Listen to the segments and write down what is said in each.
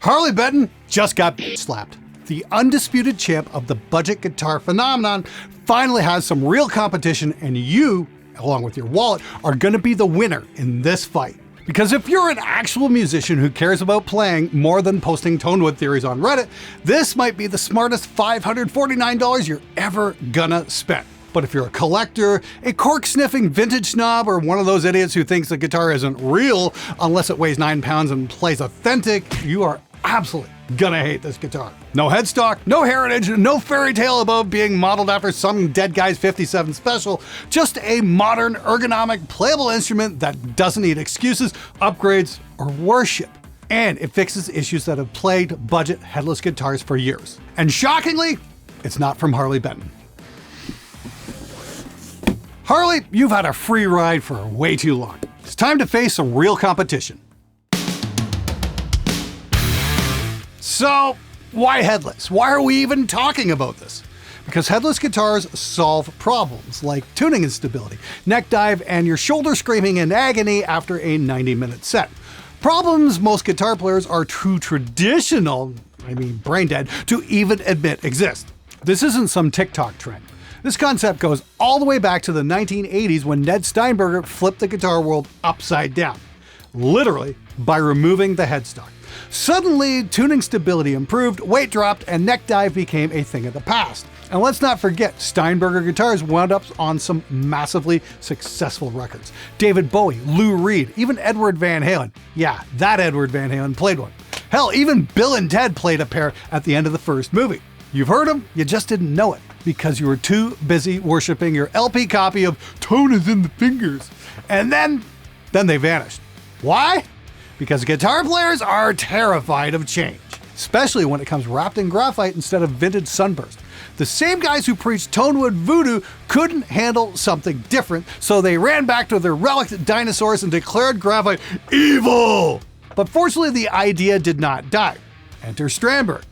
Harley Benton just got slapped. The undisputed champ of the budget guitar phenomenon finally has some real competition, and you, along with your wallet, are going to be the winner in this fight. Because if you're an actual musician who cares about playing more than posting Tonewood theories on Reddit, this might be the smartest $549 you're ever gonna spend. But if you're a collector, a cork-sniffing vintage snob, or one of those idiots who thinks the guitar isn't real unless it weighs 9 pounds and plays authentic, you are absolutely gonna hate this guitar. No headstock, no heritage, no fairy tale about being modeled after some dead guy's 57 special, just a modern, ergonomic, playable instrument that doesn't need excuses, upgrades, or worship. And it fixes issues that have plagued budget headless guitars for years. And shockingly, it's not from Harley Benton. Harley, you've had a free ride for way too long. It's time to face some real competition. So, why headless? Why are we even talking about this? Because headless guitars solve problems like tuning instability, neck dive, and your shoulder screaming in agony after a 90-minute set. Problems most guitar players are too traditional, brain dead, to even admit exist. This isn't some TikTok trend. This concept goes all the way back to the 1980s when Ned Steinberger flipped the guitar world upside down, literally by removing the headstock. Suddenly, tuning stability improved, weight dropped, and neck dive became a thing of the past. And let's not forget, Steinberger guitars wound up on some massively successful records. David Bowie, Lou Reed, even Edward Van Halen. Yeah, that Edward Van Halen played one. Hell, even Bill and Ted played a pair at the end of the first movie. You've heard them, you just didn't know it, because you were too busy worshiping your LP copy of Tone is in the Fingers. And then they vanished. Why? Because guitar players are terrified of change, especially when it comes wrapped in graphite instead of vintage sunburst. The same guys who preached Tonewood voodoo couldn't handle something different, so they ran back to their relic dinosaurs and declared graphite evil. But fortunately, the idea did not die. Enter Strandberg.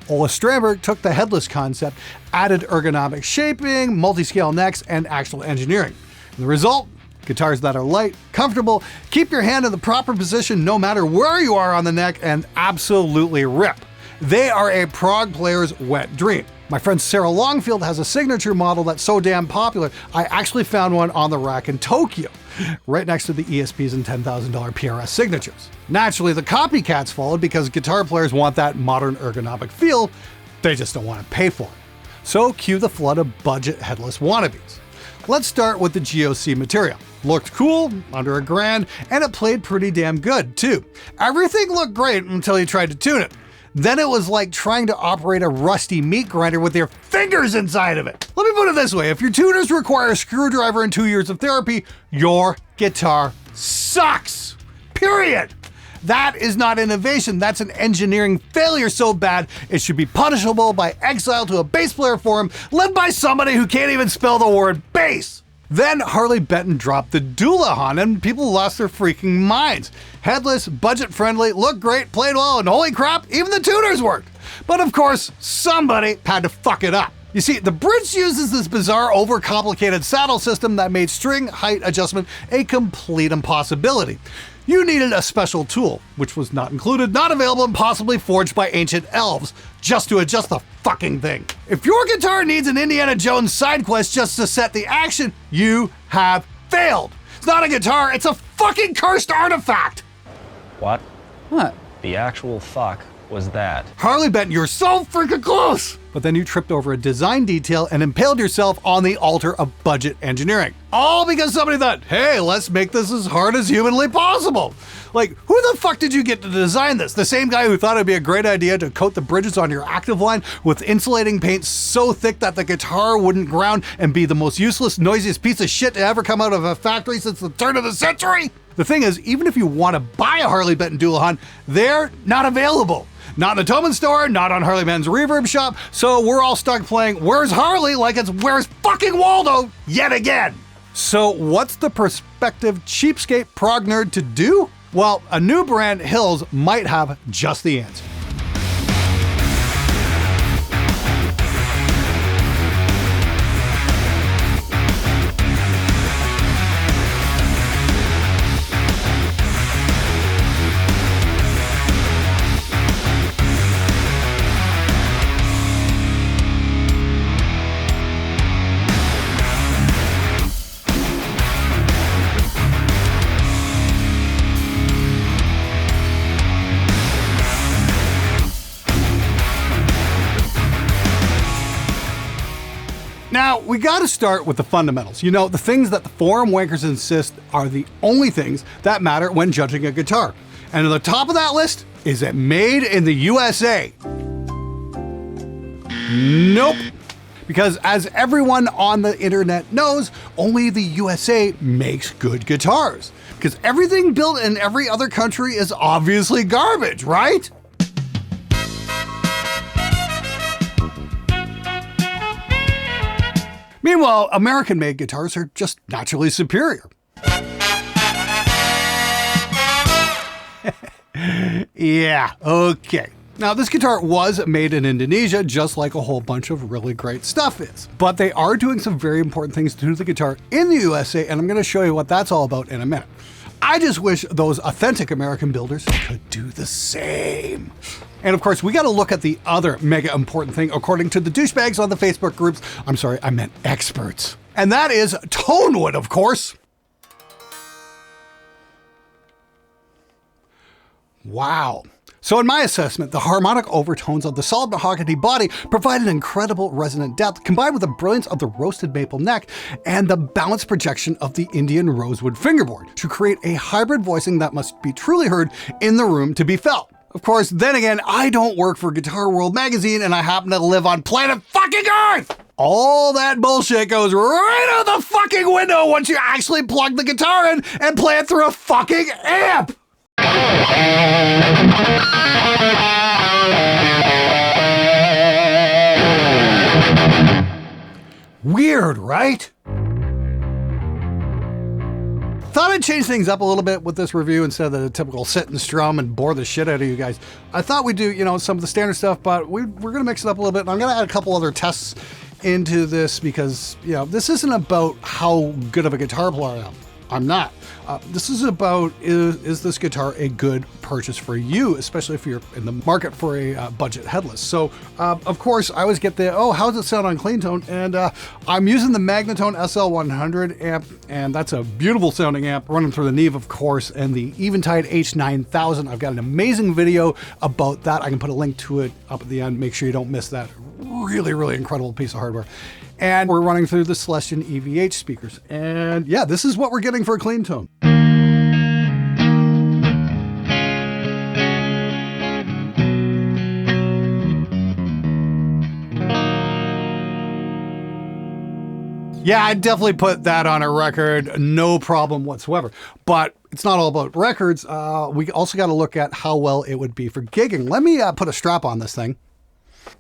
Ola Strandberg took the headless concept, added ergonomic shaping, multi-scale necks, and actual engineering. And the result? Guitars that are light, comfortable, keep your hand in the proper position no matter where you are on the neck, and absolutely rip. They are a prog player's wet dream. My friend Sarah Longfield has a signature model that's so damn popular, I actually found one on the rack in Tokyo, right next to the ESPs and $10,000 PRS signatures. Naturally, the copycats followed because guitar players want that modern ergonomic feel, they just don't want to pay for it. So cue the flood of budget headless wannabes. Let's start with the GOC material. Looked cool, under $1,000, and it played pretty damn good too. Everything looked great until you tried to tune it. Then it was like trying to operate a rusty meat grinder with your fingers inside of it. Let me put it this way, if your tuners require a screwdriver and 2 years of therapy, your guitar sucks. Period. That is not innovation, that's an engineering failure so bad it should be punishable by exile to a bass player forum led by somebody who can't even spell the word bass. Then Harley Benton dropped the Doulahan and people lost their freaking minds. Headless, budget-friendly, looked great, played well, and holy crap, even the tuners worked. But of course, somebody had to fuck it up. You see, the bridge uses this bizarre, overcomplicated saddle system that made string height adjustment a complete impossibility. You needed a special tool, which was not included, not available, and possibly forged by ancient elves, just to adjust the fucking thing. If your guitar needs an Indiana Jones side quest just to set the action, you have failed. It's not a guitar, it's a fucking cursed artifact! What? What? The actual fuck was that? Harley Benton, you're so freaking close! But then you tripped over a design detail and impaled yourself on the altar of budget engineering. All because somebody thought, hey, let's make this as hard as humanly possible. Like, who the fuck did you get to design this? The same guy who thought it'd be a great idea to coat the bridges on your active line with insulating paint so thick that the guitar wouldn't ground and be the most useless, noisiest piece of shit to ever come out of a factory since the turn of the century? The thing is, even if you want to buy a Harley Benton Doulahan, they're not available. Not in the Tobin store, not on Harley Benton's Reverb shop, so we're all stuck playing Where's Harley like it's Where's fucking Waldo yet again. So what's the prospective cheapskate prog nerd to do? Well, a new brand, Hills, might have just the answer. Now, we gotta start with the fundamentals. You know, the things that the forum wankers insist are the only things that matter when judging a guitar. And at the top of that list is it made in the USA? Nope. Because as everyone on the internet knows, only the USA makes good guitars. Because everything built in every other country is obviously garbage, right? Meanwhile, American-made guitars are just naturally superior. Yeah, okay. Now, this guitar was made in Indonesia, just like a whole bunch of really great stuff is. But they are doing some very important things to the guitar in the USA, and I'm going to show you what that's all about in a minute. I just wish those authentic American builders could do the same. And of course, we got to look at the other mega important thing, according to the douchebags on the Facebook groups. I'm sorry, I meant experts. And that is tone wood, of course. Wow. So in my assessment, the harmonic overtones of the solid mahogany body provide an incredible resonant depth combined with the brilliance of the roasted maple neck and the balanced projection of the Indian rosewood fingerboard to create a hybrid voicing that must be truly heard in the room to be felt. Of course, then again, I don't work for Guitar World magazine and I happen to live on planet fucking Earth! All that bullshit goes right out the fucking window once you actually plug the guitar in and play it through a fucking amp! Weird, right? Thought I'd change things up a little bit with this review instead of the typical sit and strum and bore the shit out of you guys. I thought we'd do, you know, some of the standard stuff, but we're going to mix it up a little bit. And I'm going to add a couple other tests into this because, you know, this isn't about how good of a guitar player I am. I'm not. This is about, is this guitar a good purchase for you, especially if you're in the market for a budget headless. So, of course, I always get the, oh, how does it sound on clean tone? And I'm using the Magnatone SL100 amp, and that's a beautiful sounding amp, running through the Neve, of course, and the Eventide H9000. I've got an amazing video about that. I can put a link to it up at the end. Make sure you don't miss that. Really, really incredible piece of hardware. And we're running through the Celestion EVH speakers. And yeah, this is what we're getting for a clean tone. Yeah, I'd definitely put that on a record, no problem whatsoever. But it's not all about records. We also got to look at how well it would be for gigging. Let me put a strap on this thing.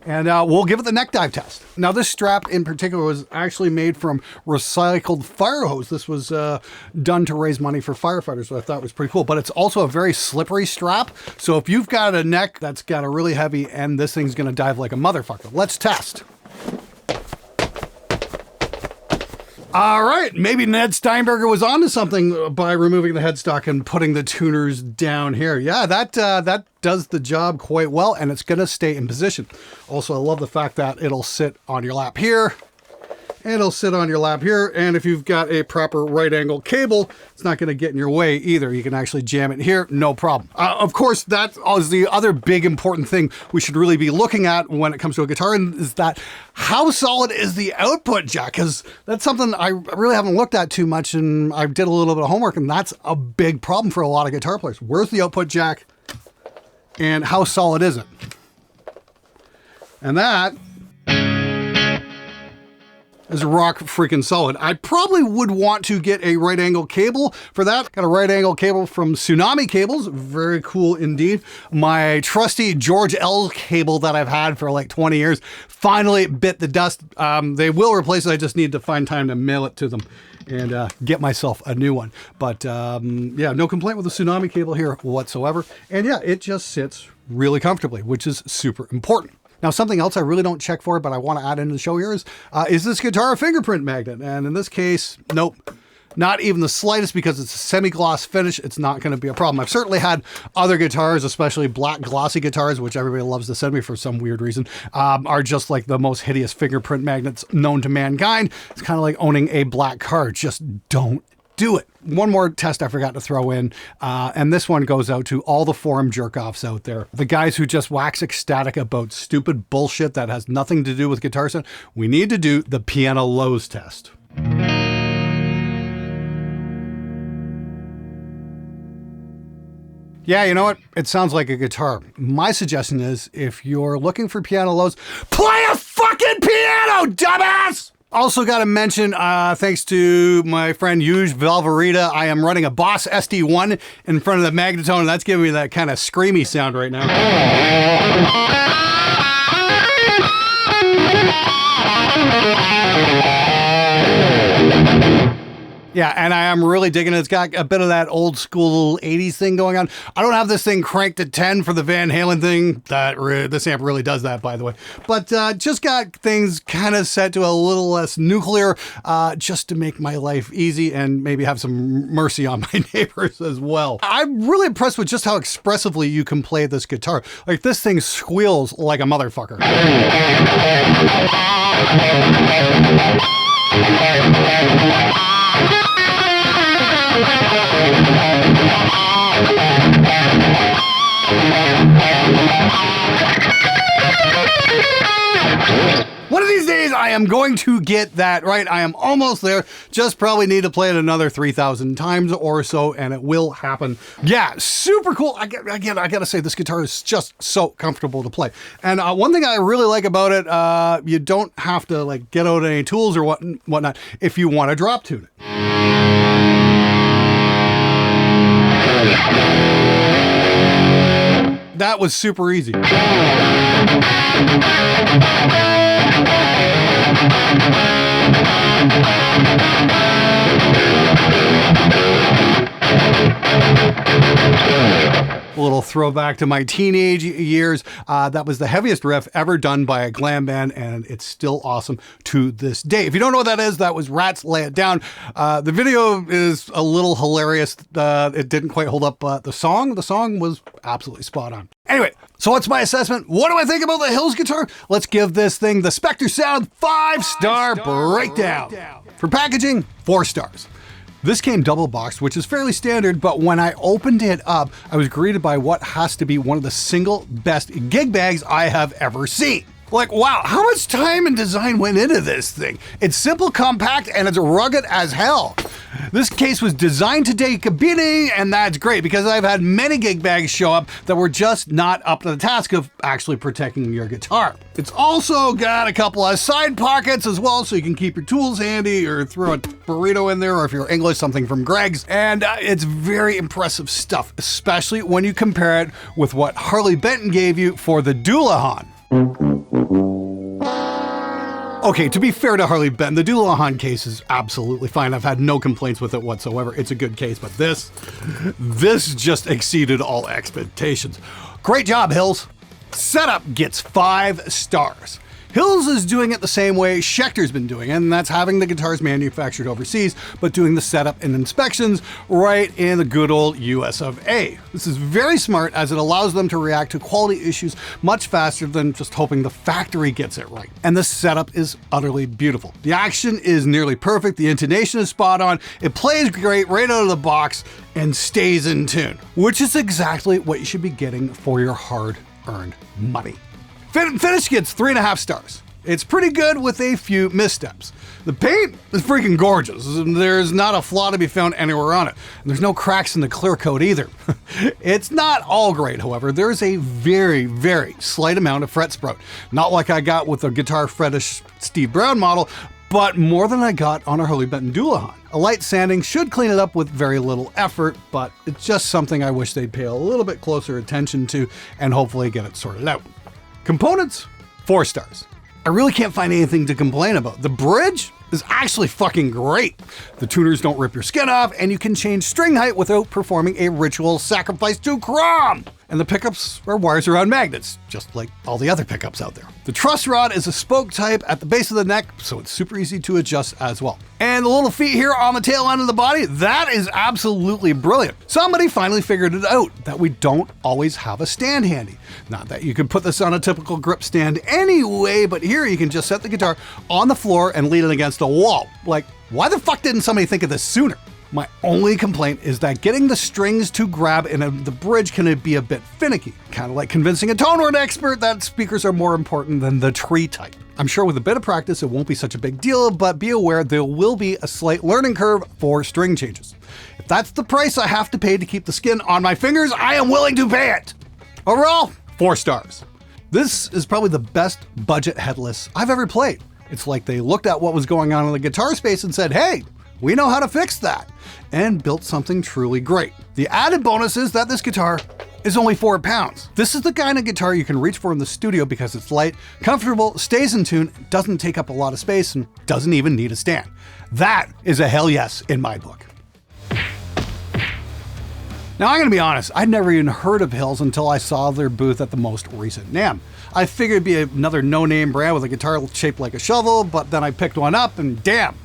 And we'll give it the neck dive test. Now, this strap in particular was actually made from recycled fire hose. This was done to raise money for firefighters, which I thought was pretty cool. But it's also a very slippery strap. So if you've got a neck that's got a really heavy end, this thing's going to dive like a motherfucker. Let's test. All right, maybe Ned Steinberger was onto something by removing the headstock and putting the tuners down here. Yeah, that does the job quite well, and it's going to stay in position. Also, I love the fact that it'll sit on your lap here, and it'll sit on your lap here, and if you've got a proper right angle cable, it's not going to get in your way either. You can actually jam it here, no problem. Of course, that is the other big important thing we should really be looking at when it comes to a guitar, and is that how solid is the output jack? Because that's something I really haven't looked at too much, and I did a little bit of homework, and that's a big problem for a lot of guitar players. Where's the output jack, and how solid is it? And that is rock freaking solid. I probably would want to get a right angle cable for that. Got a right angle cable from Tsunami Cables. Very cool indeed. My trusty George L cable that I've had for like 20 years finally bit the dust. They will replace it. I just need to find time to mail it to them and get myself a new one. But yeah, no complaint with the Tsunami cable here whatsoever. And yeah, it just sits really comfortably, which is super important. Now, something else I really don't check for, but I want to add into the show here is this guitar a fingerprint magnet? And in this case, nope, not even the slightest, because it's a semi-gloss finish. It's not going to be a problem. I've certainly had other guitars, especially black glossy guitars, which everybody loves to send me for some weird reason, are just like the most hideous fingerprint magnets known to mankind. It's kind of like owning a black car. Just don't do it. One more test I forgot to throw in, and this one goes out to all the forum jerk-offs out there. The guys who just wax ecstatic about stupid bullshit that has nothing to do with guitar sound. We need to do the piano lows test. Yeah, you know what? It sounds like a guitar. My suggestion is, if you're looking for piano lows, play a fucking piano, dumbass! Also got to mention, thanks to my friend Yuj Valverita, I am running a Boss SD1 in front of the Magnetone, and that's giving me that kind of screamy sound right now. Yeah, and I am really digging it. It's got a bit of that old school 80s thing going on. I don't have this thing cranked at 10 for the Van Halen thing. This amp really does that, by the way. But just got things kind of set to a little less nuclear, just to make my life easy and maybe have some mercy on my neighbors as well. I'm really impressed with just how expressively you can play this guitar. Like, this thing squeals like a motherfucker. One of these days I am going to get that right. I am almost there. Just probably need to play it another 3,000 times or so, and it will happen. Yeah, super cool. Again, I gotta say, this guitar is just so comfortable to play. And one thing I really like about it, you don't have to like get out any tools or whatnot if you want to drop tune it. That was super easy. A little throwback to my teenage years. That was the heaviest riff ever done by a glam band, and it's still awesome to this day. If you don't know what that is, that was Rats Lay It Down. The video is a little hilarious. It didn't quite hold up, but the song was absolutely spot on. Anyway, so what's my assessment? What do I think about the Hills guitar? Let's give this thing the Spectre Sound 5-star breakdown. For packaging, 4 stars. This came double boxed, which is fairly standard, but when I opened it up, I was greeted by what has to be one of the single best gig bags I have ever seen. Like, wow, how much time and design went into this thing? It's simple, compact, and it's rugged as hell. This case was designed to take a beating, and that's great because I've had many gig bags show up that were just not up to the task of actually protecting your guitar. It's also got a couple of side pockets as well, so you can keep your tools handy or throw a burrito in there, or if you're English, something from Greg's. And it's very impressive stuff, especially when you compare it with what Harley Benton gave you for the Doulahan. Okay, to be fair to Harley Benton, the Doulahan case is absolutely fine. I've had no complaints with it whatsoever. It's a good case, but this just exceeded all expectations. Great job, Hills. Setup gets 5 stars. Hills is doing it the same way Schecter's been doing it, and that's having the guitars manufactured overseas, but doing the setup and inspections right in the good old US of A. This is very smart as it allows them to react to quality issues much faster than just hoping the factory gets it right. And the setup is utterly beautiful. The action is nearly perfect, the intonation is spot on, it plays great right out of the box, and stays in tune, which is exactly what you should be getting for your hard-earned money. Finish gets 3.5 stars. It's pretty good with a few missteps. The paint is freaking gorgeous. There's not a flaw to be found anywhere on it. And there's no cracks in the clear coat either. It's not all great, however. There's a very, very slight amount of fret sprout. Not like I got with the guitar fetish Steve Brown model, but more than I got on a Harley Benton Doulahan. A light sanding should clean it up with very little effort, but it's just something I wish they'd pay a little bit closer attention to and hopefully get it sorted out. Components, 4 stars. I really can't find anything to complain about. The bridge is actually fucking great. The tuners don't rip your skin off, and you can change string height without performing a ritual sacrifice to Crom. And the pickups are wires around magnets, just like all the other pickups out there. The truss rod is a spoke type at the base of the neck, so it's super easy to adjust as well. And the little feet here on the tail end of the body, that is absolutely brilliant. Somebody finally figured it out, that we don't always have a stand handy. Not that you can put this on a typical grip stand anyway, but here you can just set the guitar on the floor and lean it against a wall. Like, why the fuck didn't somebody think of this sooner? My only complaint is that getting the strings to grab in the bridge can be a bit finicky. Kind of like convincing a tone word expert that speakers are more important than the tree type. I'm sure with a bit of practice it won't be such a big deal, but be aware there will be a slight learning curve for string changes. If that's the price I have to pay to keep the skin on my fingers, I am willing to pay it. Overall, 4 stars. This is probably the best budget headless I've ever played. It's like they looked at what was going on in the guitar space and said, hey, we know how to fix that, and built something truly great. The added bonus is that this guitar is only 4 pounds. This is the kind of guitar you can reach for in the studio because it's light, comfortable, stays in tune, doesn't take up a lot of space, and doesn't even need a stand. That is a hell yes in my book. Now I'm gonna be honest, I'd never even heard of Hills until I saw their booth at the most recent NAMM. I figured it'd be another no-name brand with a guitar shaped like a shovel, but then I picked one up and damn,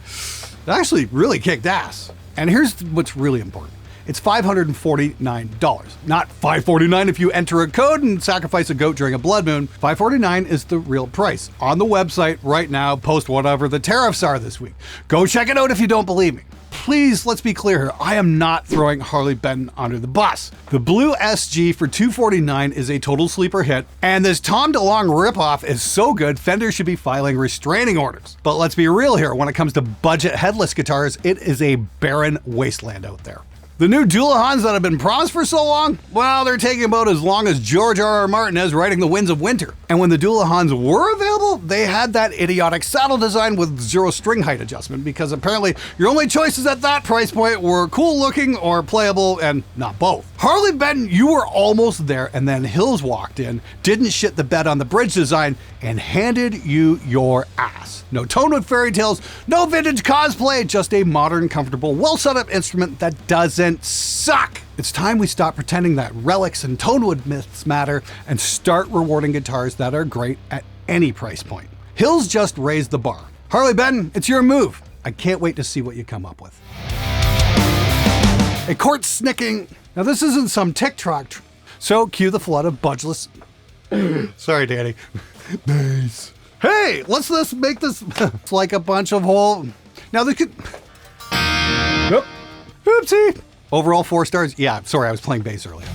it actually really kicked ass. And here's what's really important. It's $549, not $549 if you enter a code and sacrifice a goat during a blood moon. $549 is the real price. On the website right now, post whatever the tariffs are this week. Go check it out if you don't believe me. Please, let's be clear here. I am not throwing Harley Benton under the bus. The blue SG for $249 is a total sleeper hit, and this Tom DeLonge ripoff is so good, Fender should be filing restraining orders. But let's be real here, when it comes to budget headless guitars, it is a barren wasteland out there. The new Dualahans that have been promised for so long, well, they're taking about as long as George R.R. Martin is writing The Winds of Winter. And when the Dualahans were available, they had that idiotic saddle design with 0 string height adjustment, because apparently your only choices at that price point were cool looking or playable, and not both. Harley Benton, you were almost there, and then Hills walked in, didn't shit the bed on the bridge design, and handed you your ass. No Tonewood fairy tales, no vintage cosplay, just a modern, comfortable, well set up instrument that doesn't suck. It's time we stop pretending that relics and Tonewood myths matter and start rewarding guitars that are great at any price point. Hills just raised the bar. Harley Benton, it's your move. I can't wait to see what you come up with. A court snicking. Now this isn't some TikTok, so cue the flood of budgeless. Sorry, Danny. Nice. Hey, let's make this it's like a bunch of whole. Now they could. Nope. Oopsie. Overall 4 stars. Yeah, sorry, I was playing bass earlier.